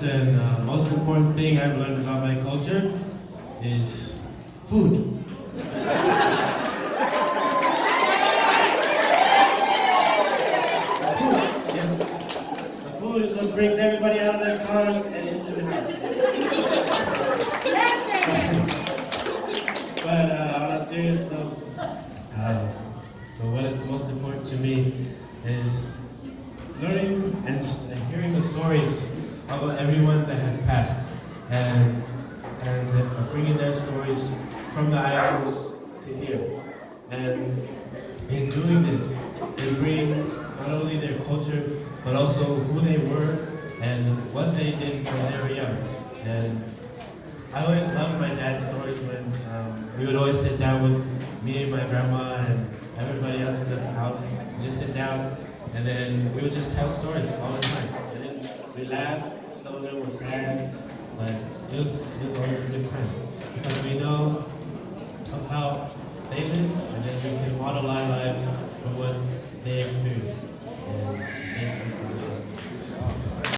and most important thing I've learned about my culture is food. Yes, the food is what brings everybody out of their cars and into the house. But on a serious note, so what is most important to me is learning and hearing the stories of everyone that has passed, and bringing their stories from the island to here. And in doing this, they bring not only their culture, but also who they were and what they did when they were young. And I always loved my dad's stories when we would always sit down with me and my grandma and everybody else in the house, just sit down, and then we would just tell stories all the time. And then we laughed, some of them were sad, but it was always a good time. Because we know of how they lived, and then we can model our lives from what they experienced. And the same things to